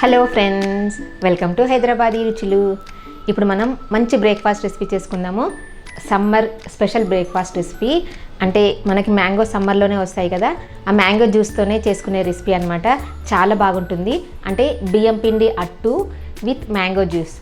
Hello friends, welcome to Hyderabadi రుచులు. ఇప్పుడు మనం మంచి బ్రేక్ఫాస్ట్ రెసిపీ చేసుకుందాము. సమ్మర్ స్పెషల్ బ్రేక్ఫాస్ట్ రెసిపీ అంటే మనకి మ్యాంగో సమ్మర్లోనే వస్తాయి కదా, ఆ మ్యాంగో జ్యూస్తోనే చేసుకునే రెసిపీ అనమాట. చాలా బాగుంటుంది. అంటే బియ్యం పిండి అట్టు విత్ మ్యాంగో జ్యూస్.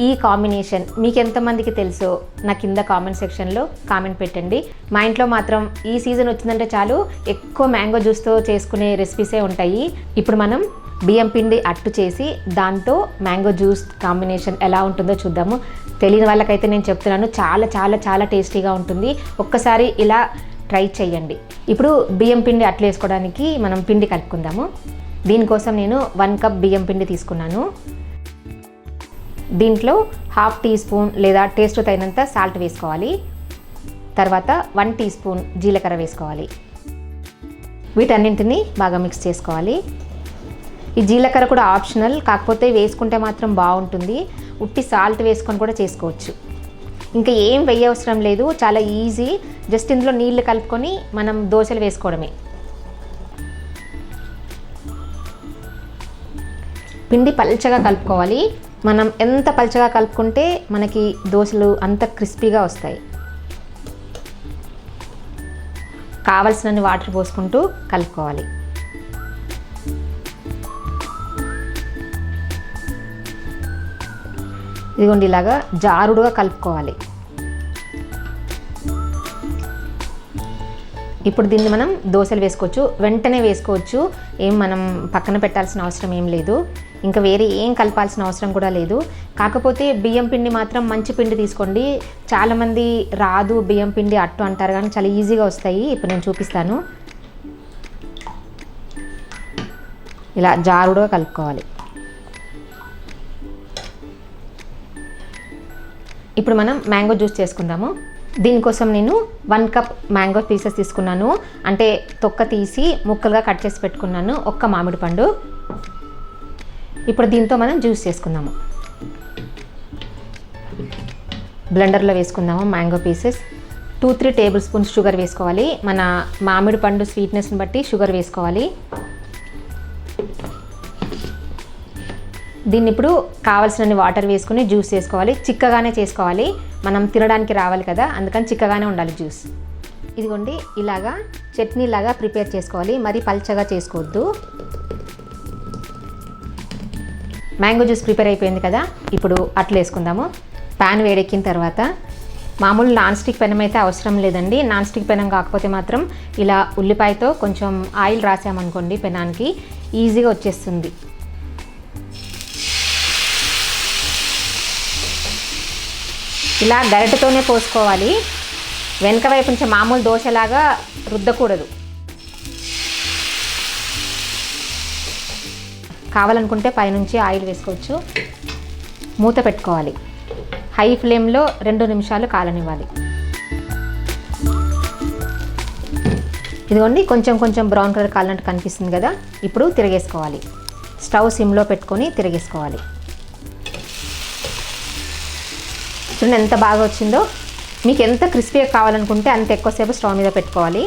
ఈ కాంబినేషన్ మీకు ఎంతమందికి తెలుసో నా కింద కామెంట్ సెక్షన్లో కామెంట్ పెట్టండి. మా ఇంట్లో మాత్రం ఈ సీజన్ వచ్చిందంటే చాలు ఎక్కువ మ్యాంగో జ్యూస్తో చేసుకునే రెసిపీసే ఉంటాయి. ఇప్పుడు మనం బియ్యం పిండి అట్టు చేసి దాంతో మ్యాంగో జ్యూస్ కాంబినేషన్ ఎలా ఉంటుందో చూద్దాము. తెలియని వాళ్ళకైతే నేను చెప్తున్నాను, చాలా చాలా చాలా టేస్టీగా ఉంటుంది. ఒక్కసారి ఇలా ట్రై చేయండి. ఇప్పుడు బియ్యం పిండి అట్లు వేసుకోవడానికి మనం పిండి కలుపుకుందాము. దీనికోసం నేను 1 కప్ బియ్యం పిండి తీసుకున్నాను. దీంట్లో 1/2 టీ స్పూన్ లేదా టేస్ట్ తగినంత సాల్ట్ వేసుకోవాలి. తర్వాత 1 టీ స్పూన్ జీలకర్ర వేసుకోవాలి. వీటన్నింటినీ బాగా మిక్స్ చేసుకోవాలి. ఈ జీలకర్ర కూడా ఆప్షనల్, కాకపోతే వేసుకుంటే మాత్రం బాగుంటుంది. ఉట్టి సాల్ట్ వేసుకొని కూడా చేసుకోవచ్చు. ఇంకా ఏం వేయవసరం లేదు, చాలా ఈజీ. జస్ట్ ఇందులో నీళ్లు కలుపుకొని మనం దోశలు వేసుకోవడమే. పిండి పల్చగా కలుపుకోవాలి. మనం ఎంత పల్చగా కలుపుకుంటే మనకి దోశలు అంత క్రిస్పీగా వస్తాయి. కావలసినన్ని వాటర్ పోసుకుంటూ కలుపుకోవాలి. ఇదిగోండి, ఇలాగా జారుడుగా కలుపుకోవాలి. ఇప్పుడు దీన్ని మనం దోశలు వేసుకోవచ్చు, వెంటనే వేసుకోవచ్చు. ఏం మనం పక్కన పెట్టాల్సిన అవసరం ఏం లేదు. ఇంకా వేరే ఏం కలపాల్సిన అవసరం కూడా లేదు. కాకపోతే బియ్యం పిండి మాత్రం మంచి పిండి తీసుకోండి. చాలామంది రాదు బియ్యం పిండి అట్టు అంటారు, కానీ చాలా ఈజీగా వస్తాయి. ఇప్పుడు నేను చూపిస్తాను. ఇలా జారుడుగా కలుపుకోవాలి. ఇప్పుడు మనం మ్యాంగో జ్యూస్ చేసుకుందాము. దీనికోసం నేను 1 కప్ మ్యాంగో పీసెస్ తీసుకున్నాను. అంటే తొక్క తీసి ముక్కలుగా కట్ చేసి పెట్టుకున్నాను. 1 మామిడి పండు. ఇప్పుడు దీంతో మనం జ్యూస్ చేసుకుందాము. బ్లెండర్లో వేసుకుందాము mango pieces. 2-3 table spoons sugar వేసుకోవాలి. మన మామిడి పండు స్వీట్నెస్ని బట్టి షుగర్ వేసుకోవాలి. దీన్ని ఇప్పుడు కావాల్సినన్ని వాటర్ వేసుకుని జ్యూస్ చేసుకోవాలి. చిక్కగానే చేసుకోవాలి, మనం తినడానికి రావాలి కదా, అందుకని చిక్కగానే ఉండాలి జ్యూస్. ఇదిగోండి, ఇలాగా చట్నీ లాగా ప్రిపేర్ చేసుకోవాలి. మరీ పల్చగా చేసుకోవద్దు. మ్యాంగో జ్యూస్ ప్రిపేర్ అయిపోయింది కదా, ఇప్పుడు అట్లు వేసుకుందాము. ప్యాన్ వేడెక్కిన తర్వాత మామూలు నాన్ స్టిక్ పెనం అయితే అవసరం లేదండి. నాన్ స్టిక్ పెనం కాకపోతే మాత్రం ఇలా ఉల్లిపాయతో కొంచెం ఆయిల్ రాసామనుకోండి పెనానికి, ఈజీగా వచ్చేస్తుంది. ఇలా గరిటెతోనే పోసుకోవాలి. వెనక వైపు నుంచి మామూలు దోశలాగా రుద్దకూడదు. కావాలనుకుంటే పైనుంచి ఆయిల్ వేసుకోవచ్చు. మూత పెట్టుకోవాలి. హై ఫ్లేమ్లో 2 నిమిషాలు కాలనివ్వాలి. ఇదిగోండి, కొంచెం కొంచెం బ్రౌన్ కలర్ కాలినట్టు కనిపిస్తుంది కదా, ఇప్పుడు తిరగేసుకోవాలి. స్టవ్ సిమ్లో పెట్టుకొని తిరగేసుకోవాలి. చూడండి ఎంత బాగా వచ్చిందో. మీకు ఎంత క్రిస్పీగా కావాలనుకుంటే అంత ఎక్కువసేపు స్టవ్ మీద పెట్టుకోవాలి.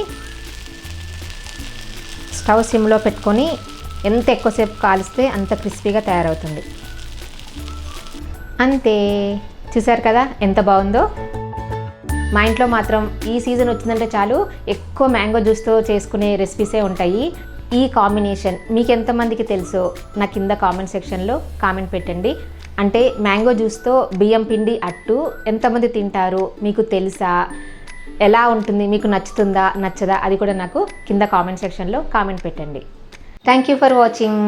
స్టవ్ సిమ్లో పెట్టుకొని ఎంత ఎక్కువసేపు కాలిస్తే అంత క్రిస్పీగా తయారవుతుంది. అంతే, చూసారు కదా ఎంత బాగుందో. మా ఇంట్లో మాత్రం ఈ సీజన్ వచ్చిందంటే చాలు ఎక్కువ మ్యాంగో జ్యూస్తో చేసుకునే రెసిపీసే ఉంటాయి. ఈ కాంబినేషన్ మీకు ఎంతమందికి తెలుసో నా కింద కామెంట్ సెక్షన్లో కామెంట్ పెట్టండి. అంటే మ్యాంగో జ్యూస్తో బియ్యం పిండి అట్టు ఎంతమంది తింటారు, మీకు తెలుసా, ఎలా ఉంటుంది, మీకు నచ్చుతుందా నచ్చదా, అది కూడా నాకు కింద కామెంట్ సెక్షన్లో కామెంట్ పెట్టండి. Thank you for watching.